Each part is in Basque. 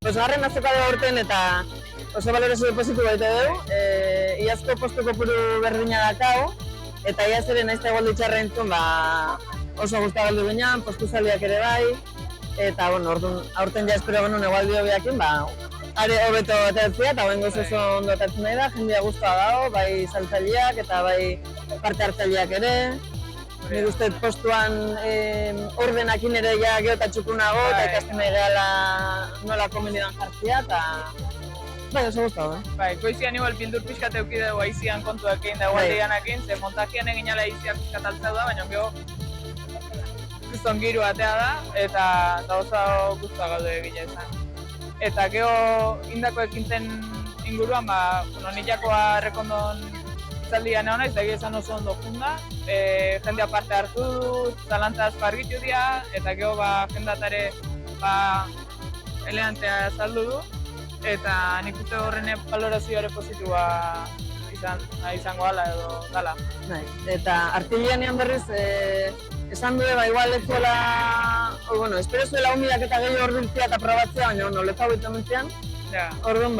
Bosgarren azoka da urten eta oso balorazio positibo baita dugu. Iazko postu kopuru berdina dakau, eta iaz ere naizta egualdi txarra entzun, oso guztua galdu ginen, postu zaliak ere bai, eta aurten ja espero genuen egualdi hobiakin, are hobeto atertzea, eta bengoz oso ondo atertzen nahi da, jendea guztua dago, bai saltzaileak eta bai parte hartzaileak ere. Nik uste postuan ordenakin ere ja geota txukunago eta ikasten nahi gehala nola komunidan jartzea, eta bai, oso guztua. Bai, goizian igual bildur pixkat euki dugu aizian kontuekin da egualdianakin, ze montajian egin ala aizian pixkat altzau da, baina gero kriston giru atea da, eta oso guztua gaude egile esan. Eta gero indako ekintzen inguruan, nilakoa rekondon itzaldian egon naiz, da esan oso ondo junda, jendea parte hartu dut, zalantzaz argitu dira, eta gero jendatare elegantea saldu du, eta nik uste horren balorazioare positiboa izango ala edo dala. Eta artilianean berriz, esan dure, igual ez zuela, espero zuela humidak eta gehiago ordultzea eta probatzea, baina lezau bitu mentzean. Orduan,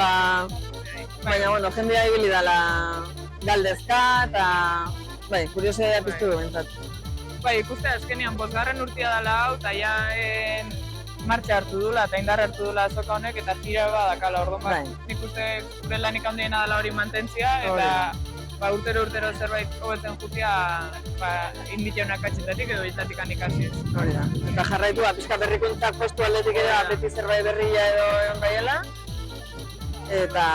baina jendea ibili dala galdezka eta, kuriosidadea piztu du bentsat. Ikuste azkenean bosgarren urtia dela hau, eta jaen martxa hartu dula eta indar hartu dula azoka honek eta tira badakala, orduan nik uste gure lanik handiena dela hori mantentzia eta urtero zerbait hobetzen jutia inditeunak atxetatik edo iztatik ikasiz. Hori da. Eta jarraitu, pixka berrikuntzak postu aldetik edo beti zerbait berrila edo egon daiela. Eta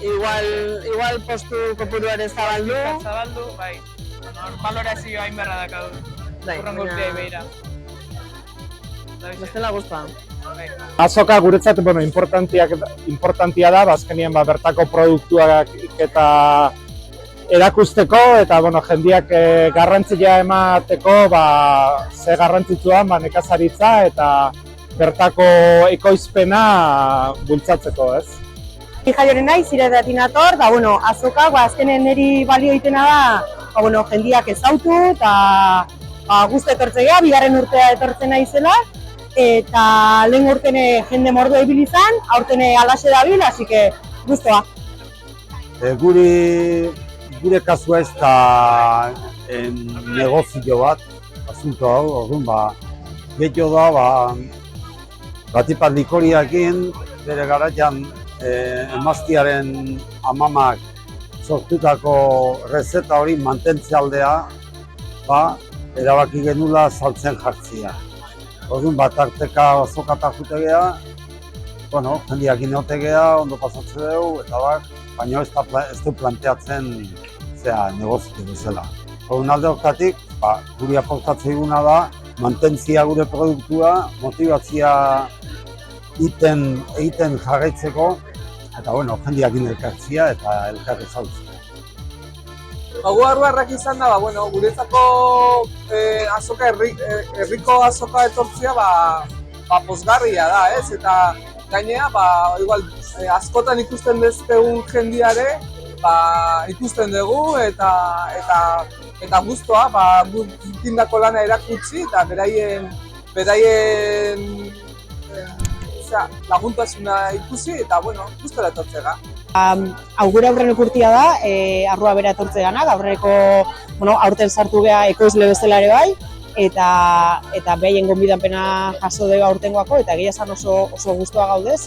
igual postu kopuruare zabaldu. Zabaldu, balorazioa inberra dakadu. Urrengo urtea ibeira. Bestela guztua. Azoka guretzat importantia da, azkenean bertako produktuak eta erakusteko eta jendeak garrantzia emateko ze garrantzitsuan nekazaritza eta bertako ekoizpena bultzatzeko, ez? Jaioren naiz, Iradatik nator, azoka azkenen niri balio itena da jendeak ezautu eta guztu etortzea, bigarren urtea etortzen naizela eta lehen urten jende mordua ibili izan, aurten alaxe dabil, así que guztua. Gure kasua ez da negozio bat, asunto hau, orduan gehiago da, batipat likoriakin, bere garaian emaztiaren amamak sortutako rezeta hori mantentzea erabaki genula saltzen jartzia. Orduan tarteka azokata jutegea, jendeak inotegea, ondo pasatzen dugu, eta baina ez du planteatzen negozio bezala. Orduan alde horretatik, guri aportatzen eguna da, mantentzia gure produktua, motibatzia egiten jarraitzeko, eta jendeak elkartzia eta elkar ezautzea. Gu arruarrak izan da, guretzako azoka, herriko azoka etortzia pozgarria da, ez? Eta gainea, igual, askotan ikusten dezpegun jendiare, ikusten dugu eta guztua, gutindako lana erakutsi eta beraien laguntasuna ikusi eta, guztora etortzega. Gure aurreneko urtia da, arrua bera etortze gana, aurten sartu geha ekoizle bezala ere bai, eta behaien gonbidanpena jaso dugu aurtengoako, eta egia esan oso guztua gaudez,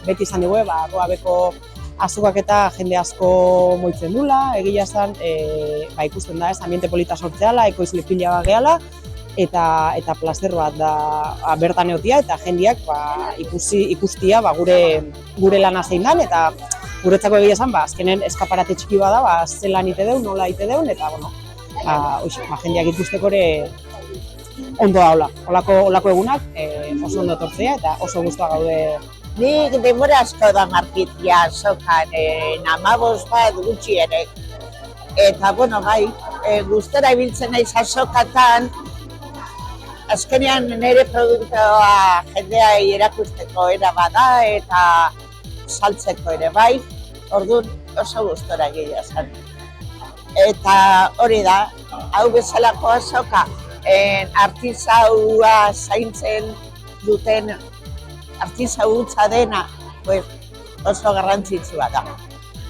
beti izan dugu, arrua beko azokak eta jende asko moitzen dula, egia esan, ikusten da, ambiente polita sortzeala, ekoizle pila bat gehala, eta plazer bat da bertan egotia, eta jendeak ikustia gure lana zein dan, eta guretzako egia esan, azkenen eskaparate txiki bada, zelan ite deun, nola ite deun, eta jendeak ikusteko ere ondo daula. Olako egunak oso ondo etortzea eta oso guztua gaude. Nik denbora asko da markitia azokan, 15 bat gutxi ere. Eta, gustora ibiltzen naiz azokatan, azkenean nire produktua jendea erakusteko era bada eta saltzeko ere bai, orduan oso gustora egia esan. Eta hori da, hau bezalako azoka artisaua zaintzen duten artisautza dena, pues, oso garrantzitsua da.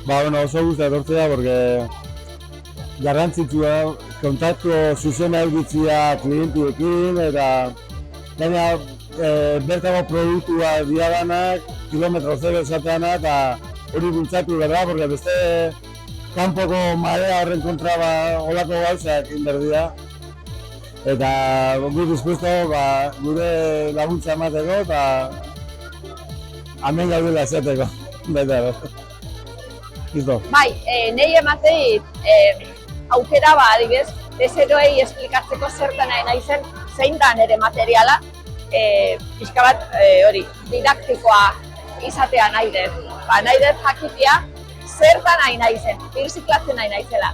Bueno, oso guztia etortzea, porque garrantzitsua kontaktu zuzena edukitzea klientuekin, eta gaina bertako produktua diadanak, kilometro zero esateana, eta hori bultzatu berda, porque beste kanpoko marea horren kontra olako gauzak inberdira. Eta gu dispuesto gure laguntza emateko eta hemen gaudela esateko. Listo. Bai, nahi emateit aukera adibidez, bezeroei esplikatzeko zertan nahi naizen, zein da nire materiala, pixka bat hori, didaktikoa izatea nahi dut. Nahi dut jakitea zertan nahi naizen, birziklatzen nahi naizela.